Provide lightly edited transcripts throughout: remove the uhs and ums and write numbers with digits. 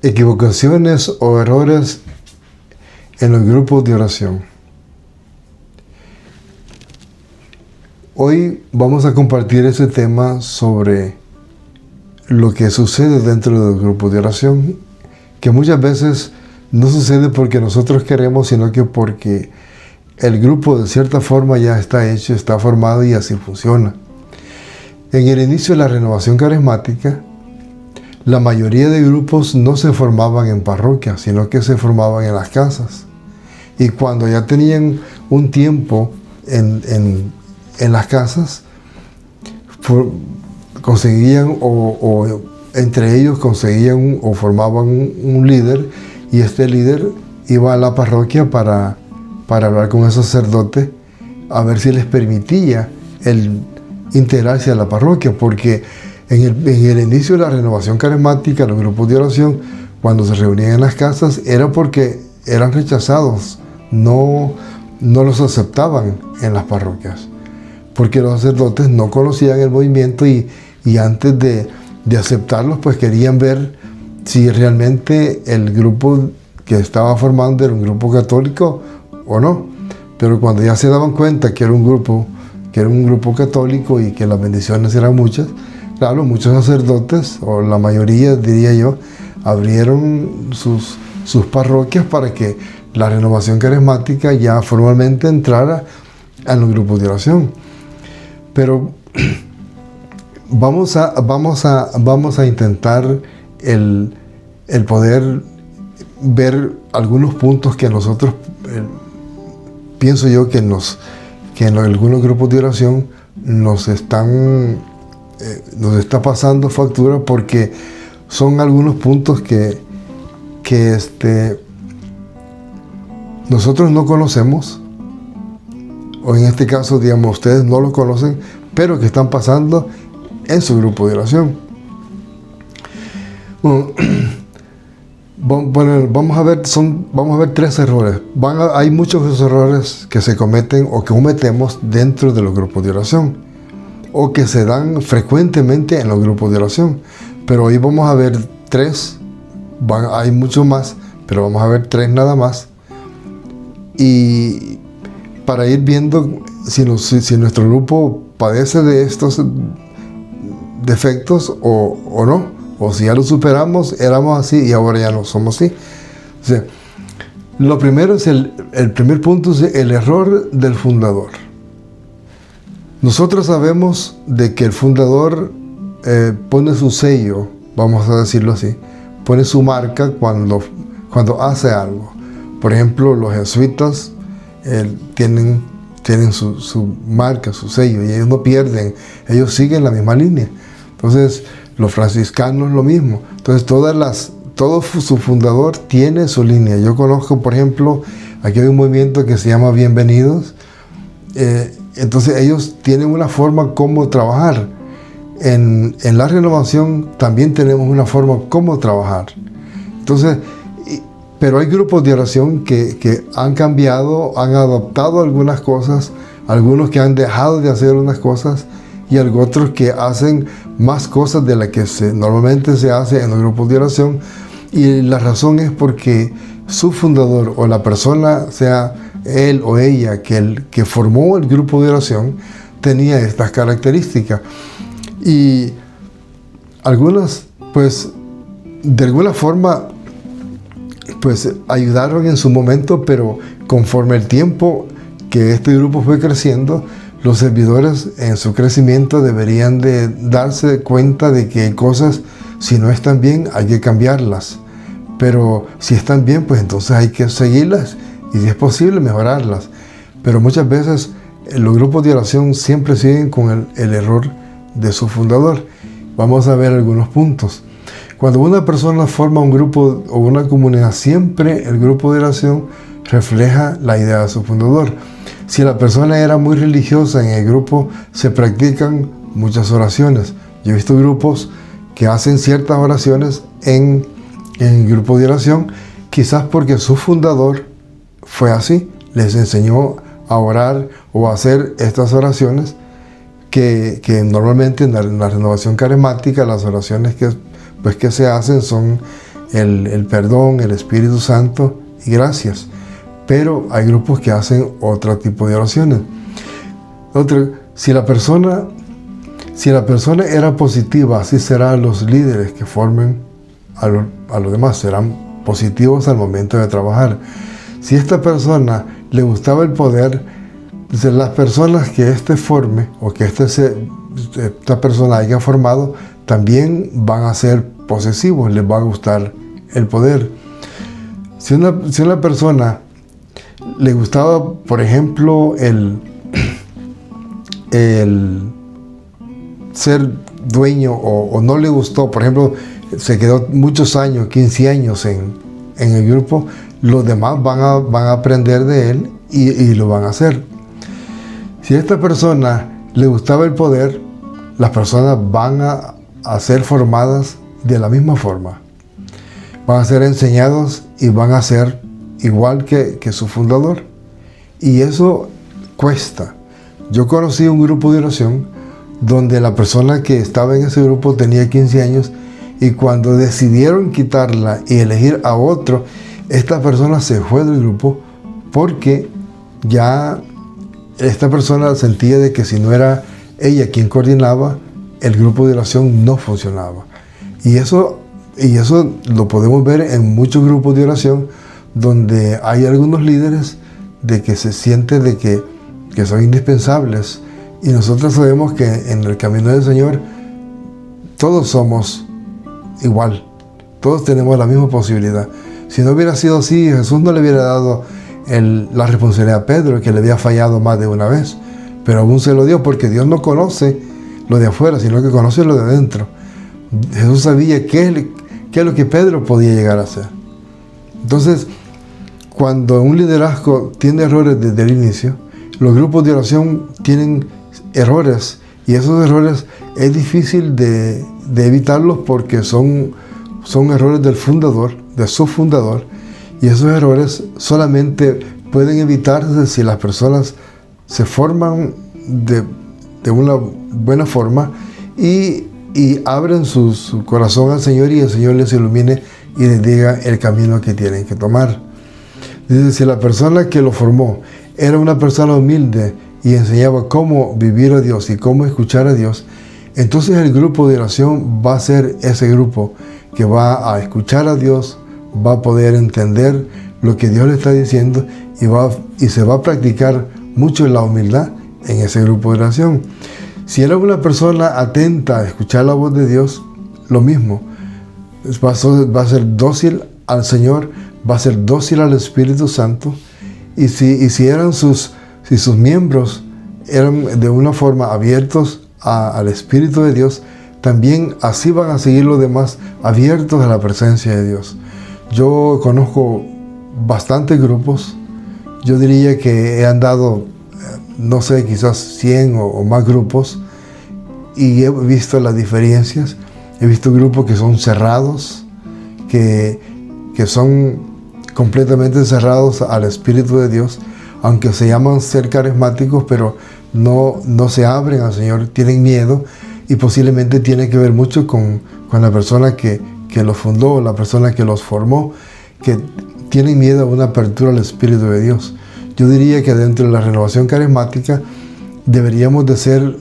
Equivocaciones o errores en los grupos de oración. Hoy vamos a compartir este tema sobre lo que sucede dentro del grupo de oración, que muchas veces no sucede porque nosotros queremos, sino que porque el grupo de cierta forma ya está hecho, está formado y así funciona. En el inicio de la renovación carismática, la mayoría de grupos no se formaban en parroquias, sino que se formaban en las casas. Y cuando ya tenían un tiempo en las casas, conseguían o entre ellos conseguían o formaban un líder, y este líder iba a la parroquia para hablar con el sacerdote a ver si les permitía el integrarse a la parroquia, porque en el inicio de la renovación carismática, los grupos de oración, cuando se reunían en las casas, era porque eran rechazados, no los aceptaban en las parroquias, porque los sacerdotes no conocían el movimiento y antes de aceptarlos, pues querían ver si realmente el grupo que estaba formando era un grupo católico o no. Pero cuando ya se daban cuenta que era un grupo católico y que las bendiciones eran muchas, claro, muchos sacerdotes, o la mayoría diría yo, abrieron sus parroquias para que la renovación carismática ya formalmente entrara en los grupos de oración. Pero vamos a intentar el poder ver algunos puntos que nosotros pienso yo que en algunos grupos de oración nos está pasando factura, porque son algunos puntos que nosotros no conocemos, o en este caso, digamos, ustedes no los conocen, pero que están pasando en su grupo de oración. Bueno, vamos a ver 3 errores. Hay muchos errores que se cometen o que cometemos dentro de los grupos de oración, o que se dan frecuentemente en los grupos de oración. Pero hoy vamos a ver 3. Hay muchos más, pero vamos a ver 3 nada más. Y para ir viendo si nuestro grupo padece de estos defectos o no, o si ya lo superamos, éramos así y ahora ya no somos así. O sea, lo primero es el primer punto es el error del fundador. Nosotros sabemos de que el fundador pone su sello, vamos a decirlo así, pone su marca cuando hace algo. Por ejemplo, los jesuitas tienen su marca, su sello, y ellos no pierden, ellos siguen la misma línea. Entonces, los franciscanos lo mismo. Entonces, todo su fundador tiene su línea. Yo conozco, por ejemplo, aquí hay un movimiento que se llama Bienvenidos. Entonces, ellos tienen una forma como trabajar. En la renovación también tenemos una forma como trabajar. Entonces, pero hay grupos de oración que han cambiado, han adoptado algunas cosas, algunos que han dejado de hacer unas cosas, y otros que hacen más cosas de las que normalmente se hace en los grupos de oración. Y la razón es porque su fundador o la persona, sea él o ella que formó el grupo de oración, tenía estas características. Y algunas, pues, de alguna forma, pues, ayudaron en su momento, pero conforme el tiempo que este grupo fue creciendo, los servidores en su crecimiento deberían de darse cuenta de que cosas, si no están bien, hay que cambiarlas. Pero si están bien, pues entonces hay que seguirlas y, si es posible, mejorarlas. Pero muchas veces los grupos de oración siempre siguen con el error de su fundador. Vamos a ver algunos puntos. Cuando una persona forma un grupo o una comunidad, siempre el grupo de oración refleja la idea de su fundador. Si la persona era muy religiosa, en el grupo se practican muchas oraciones. Yo he visto grupos que hacen ciertas oraciones en el grupo de oración, quizás porque su fundador fue así, les enseñó a orar o a hacer estas oraciones que normalmente en la renovación carismática, las oraciones que se hacen son el perdón, el Espíritu Santo y gracias. Pero hay grupos que hacen otro tipo de oraciones. Si la persona era positiva, así serán los líderes que formen a los demás, serán positivos al momento de trabajar. Si esta persona le gustaba el poder, las personas que forme o que esta persona haya formado también van a ser posesivos, les va a gustar el poder. Si una persona le gustaba, por ejemplo, el ser dueño o no le gustó, por ejemplo, se quedó muchos años, 15 años en el grupo, los demás van a aprender de él y lo van a hacer. Si a esta persona le gustaba el poder, las personas van a ser formadas de la misma forma. Van a ser enseñados y van a ser igual que su fundador. Y eso cuesta. Yo conocí un grupo de oración donde la persona que estaba en ese grupo tenía 15 años y cuando decidieron quitarla y elegir a otro, esta persona se fue del grupo porque ya esta persona sentía de que si no era ella quien coordinaba, el grupo de oración no funcionaba. Y eso lo podemos ver en muchos grupos de oración donde hay algunos líderes de que se siente de que son indispensables. Y nosotros sabemos que en el camino del Señor todos somos igual. Todos tenemos la misma posibilidad. Si no hubiera sido así, Jesús no le hubiera dado la responsabilidad a Pedro, que le había fallado más de una vez. Pero aún se lo dio porque Dios no conoce lo de afuera, sino que conoce lo de adentro. Jesús sabía qué es lo que Pedro podía llegar a hacer. Entonces, cuando un liderazgo tiene errores desde el inicio, los grupos de oración tienen errores y esos errores es difícil de evitarlos porque son errores del fundador, de su fundador, y esos errores solamente pueden evitarse si las personas se forman de una buena forma y abren su corazón al Señor y el Señor les ilumine y les diga el camino que tienen que tomar. Dice, si la persona que lo formó era una persona humilde y enseñaba cómo vivir a Dios y cómo escuchar a Dios, entonces el grupo de oración va a ser ese grupo que va a escuchar a Dios, va a poder entender lo que Dios le está diciendo y se va a practicar mucho la humildad en ese grupo de oración. Si era una persona atenta a escuchar la voz de Dios, lo mismo. Va a ser dócil al Señor, va a ser dócil al Espíritu Santo. Y si sus miembros eran de una forma abiertos al Espíritu de Dios, también así van a seguir los demás abiertos a la presencia de Dios. Yo conozco bastantes grupos. Yo diría que he andado, no sé, quizás 100 o más grupos y he visto las diferencias. He visto grupos que son cerrados, que son completamente cerrados al Espíritu de Dios, aunque se llaman ser carismáticos, pero no se abren al Señor, tienen miedo y posiblemente tiene que ver mucho con la persona que los fundó, la persona que los formó, que tienen miedo a una apertura al Espíritu de Dios. Yo diría que dentro de la renovación carismática deberíamos de ser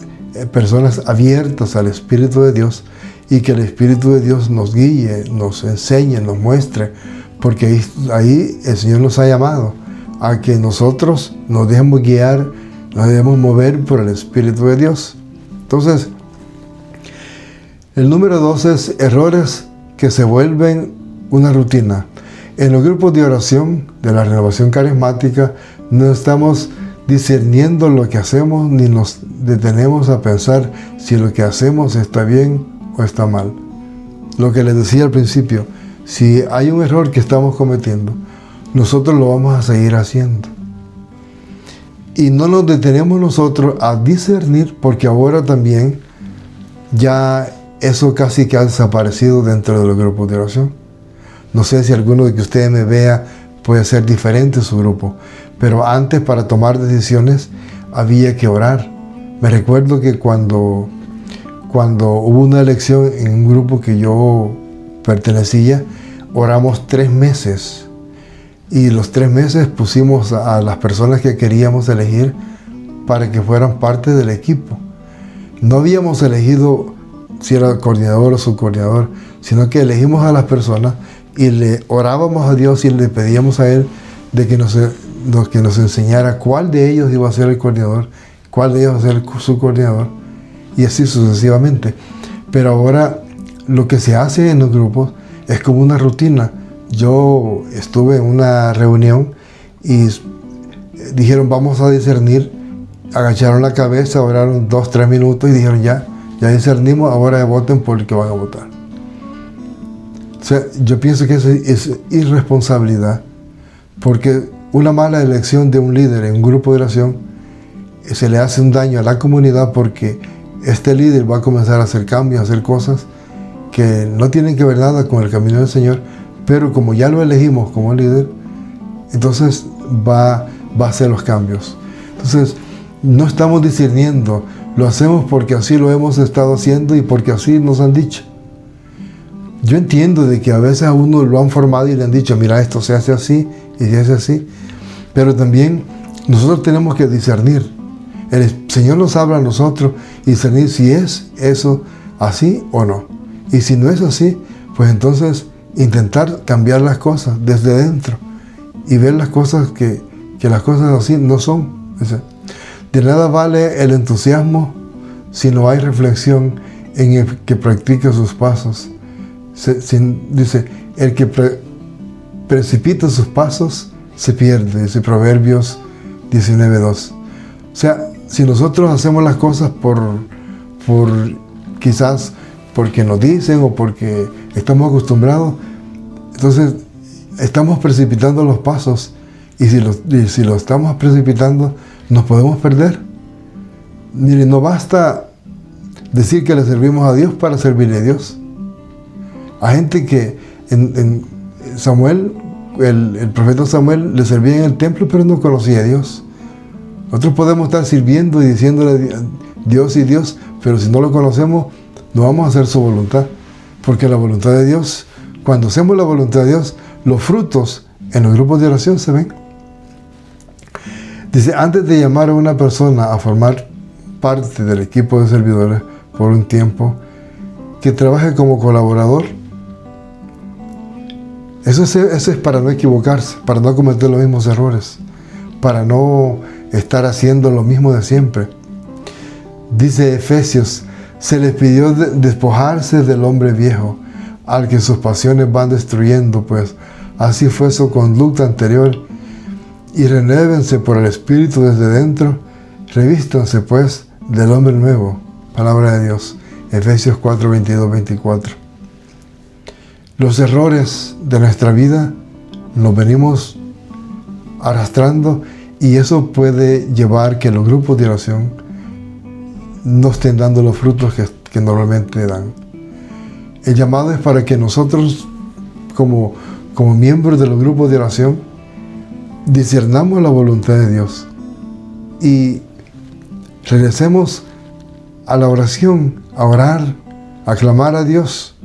personas abiertas al Espíritu de Dios y que el Espíritu de Dios nos guíe, nos enseñe, nos muestre, porque ahí el Señor nos ha llamado a que nosotros nos dejemos guiar, nos dejemos mover por el Espíritu de Dios. Entonces, el número 2 es errores que se vuelven una rutina. En los grupos de oración de la renovación carismática no estamos discerniendo lo que hacemos ni nos detenemos a pensar si lo que hacemos está bien o está mal. Lo que les decía al principio, si hay un error que estamos cometiendo, nosotros lo vamos a seguir haciendo. Y no nos detenemos nosotros a discernir porque ahora también ya eso casi que ha desaparecido dentro de los grupos de oración. No sé si alguno de que ustedes me vea puede ser diferente su grupo, pero antes para tomar decisiones había que orar. Me recuerdo que cuando hubo una elección en un grupo que yo pertenecía, oramos 3 meses. Y los 3 meses pusimos a las personas que queríamos elegir para que fueran parte del equipo. No habíamos elegido si era coordinador o subcoordinador, sino que elegimos a las personas y le orábamos a Dios y le pedíamos a Él de que nos enseñara cuál de ellos iba a ser el coordinador, cuál de ellos iba a ser el subcoordinador, y así sucesivamente. Pero ahora lo que se hace en los grupos es como una rutina. Yo estuve en una reunión y dijeron vamos a discernir, agacharon la cabeza, oraron 2-3 minutos y dijeron ya discernimos, ahora voten por el que van a votar. O sea, yo pienso que eso es irresponsabilidad, porque una mala elección de un líder en un grupo de oración se le hace un daño a la comunidad, porque este líder va a comenzar a hacer cambios, a hacer cosas que no tienen que ver nada con el camino del Señor, pero como ya lo elegimos como líder, entonces va a hacer los cambios. Entonces, no estamos discerniendo, lo hacemos porque así lo hemos estado haciendo y porque así nos han dicho. Yo entiendo de que a veces a uno lo han formado y le han dicho, mira, esto se hace así y se hace así, pero también nosotros tenemos que discernir. El Señor nos habla a nosotros y discernir si es eso así o no. Y si no es así, pues entonces intentar cambiar las cosas desde dentro y ver las cosas que las cosas así no son. O sea, de nada vale el entusiasmo si no hay reflexión en el que practica sus pasos. Dice, el que precipita sus pasos se pierde, dice Proverbios 19:2. O sea, si nosotros hacemos las cosas por quizás porque nos dicen o porque estamos acostumbrados, entonces estamos precipitando los pasos, y si lo estamos precipitando, nos podemos perder. Mire, no basta decir que le servimos a Dios para servirle a Dios. Hay gente que en Samuel, el profeta Samuel, le servía en el templo, pero no conocía a Dios. Nosotros podemos estar sirviendo y diciéndole Dios y Dios, pero si no lo conocemos, no vamos a hacer su voluntad. Porque la voluntad de Dios, cuando hacemos la voluntad de Dios, los frutos en los grupos de oración se ven. Dice, antes de llamar a una persona a formar parte del equipo de servidores por un tiempo, que trabaje como colaborador. Eso es para no equivocarse, para no cometer los mismos errores, para no estar haciendo lo mismo de siempre. Dice Efesios, se les pidió despojarse del hombre viejo, al que sus pasiones van destruyendo, pues así fue su conducta anterior, y renuévense por el Espíritu desde dentro, revístanse pues del hombre nuevo. Palabra de Dios, Efesios 4, 22, 24. Los errores de nuestra vida nos venimos arrastrando, y eso puede llevar que los grupos de oración no estén dando los frutos que normalmente dan. El llamado es para que nosotros, como miembros de los grupos de oración, discernamos la voluntad de Dios y regresemos a la oración, a orar, a clamar a Dios.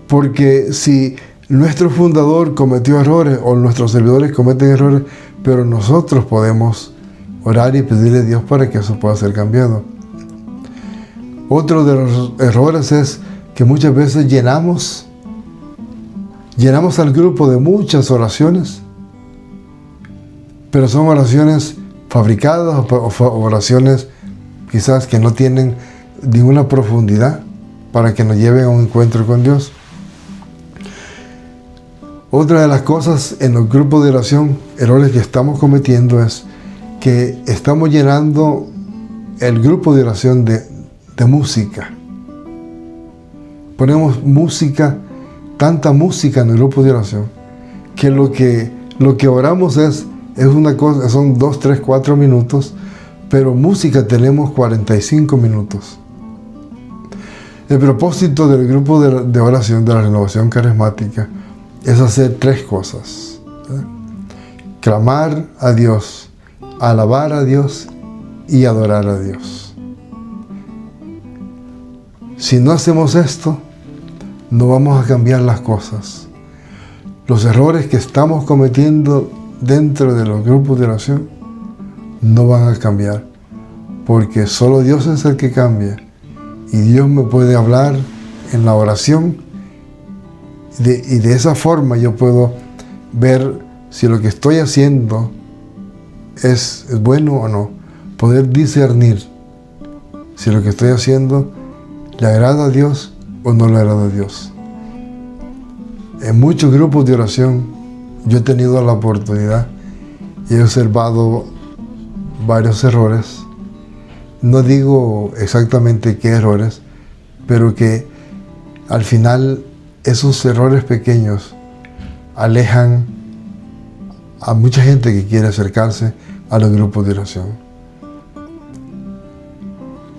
Porque si nuestro fundador cometió errores o nuestros servidores cometen errores, pero nosotros podemos orar y pedirle a Dios para que eso pueda ser cambiado. Otro de los errores es que muchas veces llenamos al grupo de muchas oraciones, pero son oraciones fabricadas o oraciones quizás que no tienen ninguna profundidad para que nos lleven a un encuentro con Dios. Otra de las cosas en los grupos de oración, errores que estamos cometiendo, es que estamos llenando el grupo de oración de música. Ponemos música, tanta música en el grupo de oración, que lo que oramos es una cosa, son 2, 3, 4 minutos, pero música tenemos 45 minutos. El propósito del grupo de oración de la Renovación Carismática es hacer 3 cosas: clamar a Dios, alabar a Dios y adorar a Dios. Si no hacemos esto, no vamos a cambiar las cosas. los errores que estamos cometiendo dentro de los grupos de oración no van a cambiar, porque solo Dios es el que cambia, y Dios me puede hablar en la oración, y de esa forma yo puedo ver si lo que estoy haciendo es bueno o no, poder discernir si lo que estoy haciendo le agrada a Dios o no le agrada a Dios. En muchos grupos de oración yo he tenido la oportunidad y he observado varios errores. No digo exactamente qué errores, pero que al final esos errores pequeños alejan a mucha gente que quiere acercarse a los grupos de oración.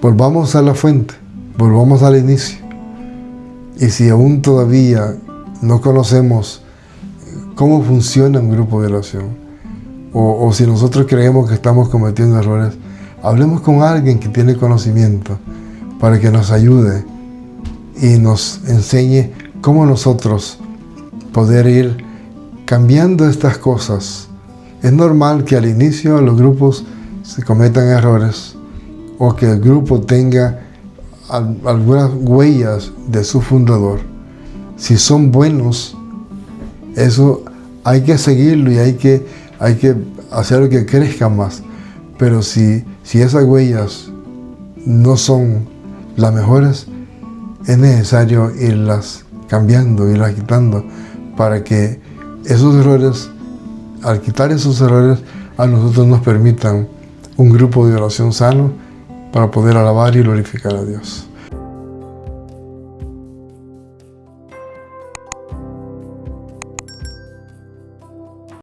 Volvamos a la fuente, volvamos al inicio. Y si aún todavía no conocemos cómo funciona un grupo de oración, o si nosotros creemos que estamos cometiendo errores, hablemos con alguien que tiene conocimiento para que nos ayude y nos enseñe cómo nosotros poder ir cambiando estas cosas. Es normal que al inicio los grupos se cometan errores o que el grupo tenga algunas huellas de su fundador. Si son buenos, eso hay que seguirlo y hay que hacer que crezca más. Pero si esas huellas no son las mejores, es necesario irlas cambiando, irlas quitando, para que esos errores, al quitar esos errores, a nosotros nos permitan un grupo de oración sano para poder alabar y glorificar a Dios.